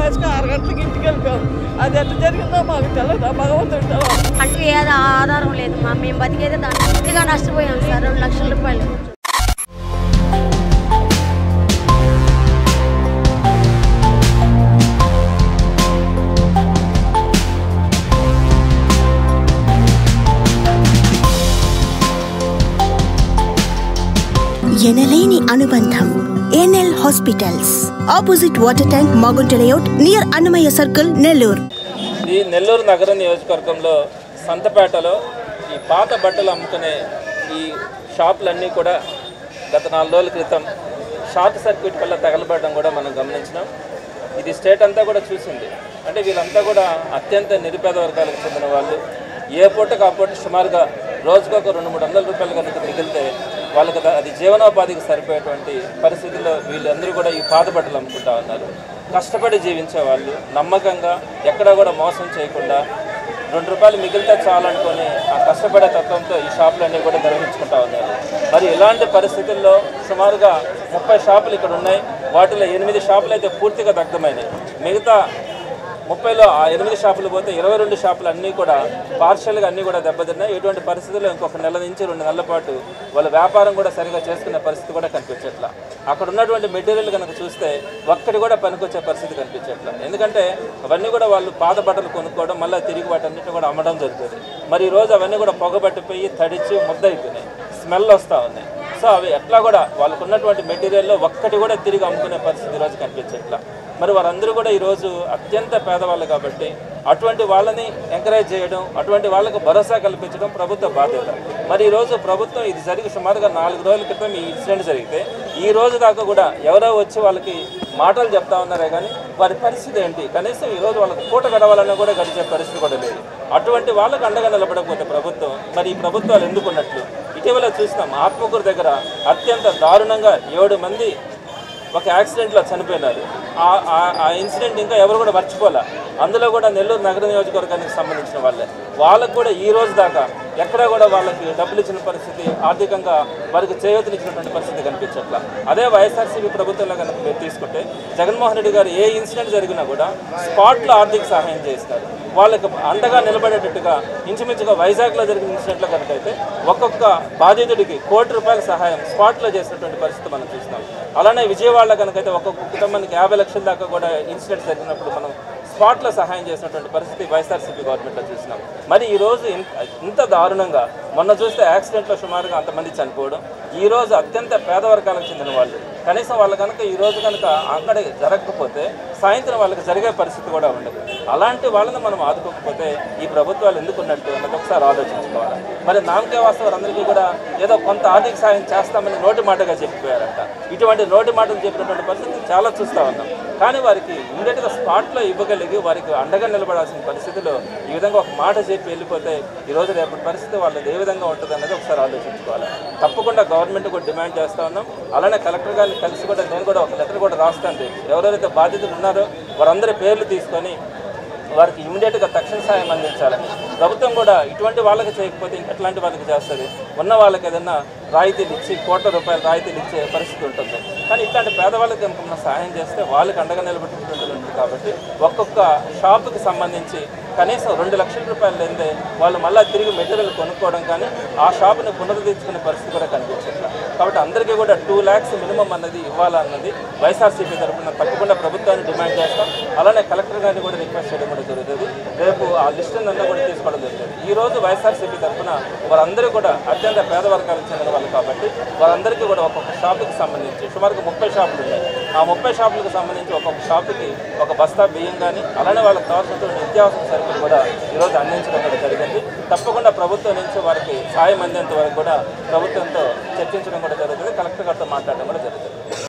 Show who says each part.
Speaker 1: లాస్ట్కి 6 గంటలకు ఇంటికి వెళ్ళిపోయాం. అది ఎట్లా జరిగిందో మాకు తెలియదు. భగవంతుడు
Speaker 2: అంటే ఏదో ఆధారం లేదు మా మేము బతికేదే దాంట్లో నష్టపోయాం సార్ 2 లక్షల రూపాయలు.
Speaker 3: ఎనలేని అనుబంధం NL hospitals opposite water tank Magunta layout near Annamayya circle Nellore.
Speaker 4: ఈ నెల్లూరు నగర నియోజకవర్గంలో సంతపేటలో ఈ పాత బట్టలు అమ్ముకునే ఈ షాపులన్నీ కూడా గత 4 రోజుల క్రితం షార్ట్ సర్క్యూట్ వల్ల తగలబడడం కూడా మనం గమనించినాం. ఇది స్టేట్ అంతా కూడా చూసింది. అంటే వీళ్ళంతా కూడా అత్యంత నిరుపేద వర్గాలకు చెందిన వాళ్ళు. ఏ పూటకు ఆ పూట సుమారుగా రోజుకు ఒక 200-300 రూపాయలు కనుక మిగిలితే వాళ్ళకి అది జీవనోపాధికి సరిపోయేటువంటి పరిస్థితుల్లో వీళ్ళందరూ కూడా ఈ పాత బట్టలు అమ్ముకుంటా ఉన్నారు. కష్టపడి జీవించే వాళ్ళు నమ్మకంగా ఎక్కడా కూడా మోసం చేయకుండా 2 రూపాయలు మిగిలితే చాలనుకొని ఆ కష్టపడే తత్వంతో ఈ షాపులన్నీ కూడా నిర్వహించుకుంటా ఉన్నారు. మరి ఇలాంటి పరిస్థితుల్లో సుమారుగా 30 షాపులు ఇక్కడ ఉన్నాయి. వాటిలో 8 షాపులు అయితే పూర్తిగా దగ్ధమైనాయి. మిగతా 30లో ఆ 8 షాపులు పోతే 22 షాపులు అన్నీ కూడా పార్షల్గా అన్నీ కూడా దెబ్బతిన్నాయి. ఇటువంటి పరిస్థితుల్లో ఇంకొక నెల నుంచి 2 నెలల పాటు వాళ్ళ వ్యాపారం కూడా సరిగా చేసుకునే పరిస్థితి కూడా కనిపించట్లా. అక్కడ ఉన్నటువంటి మెటీరియల్ కనుక చూస్తే ఒక్కటి కూడా పనికొచ్చే పరిస్థితి కనిపించట్లా. ఎందుకంటే అవన్నీ కూడా వాళ్ళు పాత బట్టలు కొనుక్కోవడం మళ్ళీ తిరిగి వాటన్నిటిని కూడా అమ్మడం జరుగుతుంది. మరి ఈరోజు అవన్నీ కూడా పొగబట్టిపోయి తడిచి ముద్దయిపోయినాయి, స్మెల్ వస్తూ ఉన్నాయి. సో అవి ఎట్లా కూడా వాళ్ళకు ఉన్నటువంటి మెటీరియల్లో ఒక్కటి కూడా తిరిగి అమ్ముకునే పరిస్థితి ఈరోజు కనిపించట్లా. మరి వారందరూ కూడా ఈరోజు అత్యంత పేదవాళ్ళు కాబట్టి అటువంటి వాళ్ళని ఎంకరేజ్ చేయడం, అటువంటి వాళ్ళకు భరోసా కల్పించడం ప్రభుత్వ బాధ్యత. మరి ఈరోజు ప్రభుత్వం ఇది జరిగి సుమారుగా 4 రోజుల క్రితం ఈ ఇన్సిడెంట్ జరిగితే ఈ రోజు దాకా కూడా ఎవరో వచ్చి వాళ్ళకి మాటలు చెప్తా ఉన్నారే కానీ వారి పరిస్థితి ఏంటి, కనీసం ఈరోజు వాళ్ళకి పూట గడవాలన్నా కూడా గడిచే పరిస్థితి కూడా లేదు. అటువంటి వాళ్ళకు అండగా నిలబడకపోతే ప్రభుత్వం మరి ఈ ప్రభుత్వాలు ఎందుకున్నట్లు? ఇటీవల చూసినాం ఆత్మకూరు దగ్గర అత్యంత దారుణంగా 7 మంది ఒక యాక్సిడెంట్లో చనిపోయినారు. ఆ ఇన్సిడెంట్ ఇంకా ఎవరు కూడా మర్చిపోలే. అందులో కూడా నెల్లూరు నగర నియోజకవర్గానికి సంబంధించిన వాళ్ళే. వాళ్ళకు కూడా ఈ రోజు దాకా ఎక్కడా కూడా వాళ్ళకి డబ్బులు ఇచ్చిన పరిస్థితి, ఆర్థికంగా వారికి చేయూతనిచ్చినటువంటి పరిస్థితి కనిపించట్లా. అదే వైఎస్ఆర్సీపీ ప్రభుత్వంలో కనుక మీరు తీసుకుంటే జగన్మోహన్ రెడ్డి గారు ఏ ఇన్సిడెంట్ జరిగినా కూడా స్పాట్లో ఆర్థిక సహాయం చేస్తారు. వాళ్ళకి అండగా నిలబడేటట్టుగా ఇంచుమించుగా వైజాగ్లో జరిగిన ఇన్సిడెంట్లో కనుక అయితే ఒక్కొక్క బాధితుడికి ₹1,00,00,000 సహాయం స్పాట్లో చేసినటువంటి పరిస్థితి మనం చూస్తున్నాం. అలానే విజయవాడలో కనుకైతే ఒక్కొక్క కుటుంబానికి 50 లక్షల దాకా కూడా ఇన్సిడెంట్స్ జరిగినప్పుడు మనం స్పాట్లో సహాయం చేసినటువంటి పరిస్థితి వైఎస్ఆర్సీపీ గవర్నమెంట్లో చూసినాం. మరి ఈరోజు ఇంత దారుణంగా మొన్న చూస్తే యాక్సిడెంట్లో సుమారుగా అంతమంది చనిపోవడం, ఈరోజు అత్యంత పేద వర్గాలకు చెందిన వాళ్ళు కనీసం వాళ్ళు కనుక ఈరోజు కనుక అక్కడ జరగకపోతే సాయంత్రం వాళ్ళకి జరిగే పరిస్థితి కూడా ఉండదు. అలాంటి వాళ్ళని మనం ఆదుకోకపోతే ఈ ప్రభుత్వాలు ఎందుకున్నట్టు అన్నది ఒకసారి ఆలోచించుకోవాలి. మరి నామకే వాస్తవాలు అందరికీ కూడా ఏదో కొంత ఆర్థిక సాయం చేస్తామని నోటి మాటగా చెప్పిపోయారంట. ఇటువంటి నోటి మాటలు చెప్పినటువంటి పరిస్థితి చాలా చూస్తూ ఉన్నాం. కానీ వారికి ఇమ్మీడియట్గా స్పాట్లో ఇవ్వగలిగి వారికి అండగా నిలబడాల్సిన పరిస్థితిలో ఈ విధంగా ఒక మాట చెప్పి వెళ్ళిపోతే ఈరోజు రేపటి పరిస్థితి వాళ్ళది ఏ విధంగా ఉంటుంది అనేది ఒకసారి ఆలోచించుకోవాలి. తప్పకుండా గవర్నమెంట్ కూడా డిమాండ్ చేస్తూ ఉన్నాం. అలానే కలెక్టర్ గారిని కలిసి కూడా నేను కూడా ఒక లెటర్ కూడా రాస్తాను. ఎవరెవరైతే బాధితులు ఉన్నారో వారందరి పేర్లు తీసుకొని వారికి ఇమ్మీడియట్గా తక్షణ సాయం అందించాలని. ప్రభుత్వం కూడా ఇటువంటి వాళ్ళకి చేయకపోతే ఇంకెట్లాంటి వాళ్ళకి చేస్తుంది. ఉన్న వాళ్ళకి ఏదైనా రాయితీలు ఇచ్చి ₹1,00,00,000 రాయితీలు ఇచ్చే పరిస్థితి ఉంటుంది. కానీ ఇట్లాంటి పేదవాళ్ళకి కనుక మనం సహాయం చేస్తే వాళ్ళకి అండగా నిలబెట్టుకుంటుంది కాబట్టి ఒక్కొక్క షాపుకి సంబంధించి కనీసం ₹2 లక్షల లేదే వాళ్ళు మళ్ళీ తిరిగి మెటీరియల్ కొనుక్కోవడం కానీ ఆ షాపుని పునరుద్ధరించుకునే పరిస్థితి కూడా కనిపించట్లేదు. కాబట్టి అందరికీ కూడా 2 lakhs మినిమం అన్నది ఇవ్వాలన్నది వైఎస్ఆర్సీపీ తరఫున తప్పకుండా ప్రభుత్వాన్ని డిమాండ్ చేస్తాం. అలానే కలెక్టర్ గారిని కూడా రిక్వెస్ట్ చేయడం కూడా జరుగుతుంది. రేపు ఆ లిస్టును అంతా కూడా తీసుకోవడం జరుగుతుంది. ఈ రోజు వైఎస్ఆర్సీపీ తరఫున వారందరూ కూడా అత్యంత పేద వర్గాలకు చెందిన వాళ్ళు కాబట్టి వారందరికీ కూడా ఒక్కొక్క షాపుకి సంబంధించి సుమారుగా 30 షాపులు ఉన్నాయి. ఆ 30 షాపులకు సంబంధించి ఒక్కొక్క షాపుకి ఒక బస్తా బియ్యం కానీ అలానే వాళ్ళకి కావాల్సిన నిత్యావసర సరుకులు కూడా ఈరోజు అందించడం కూడా జరిగింది. తప్పకుండా ప్రభుత్వం నుంచి వారికి సాయం అందేంత వరకు కూడా ప్రభుత్వంతో చర్చించడం కూడా జరుగుతుంది. కలెక్టర్ గారితో మాట్లాడడం కూడా జరుగుతుంది.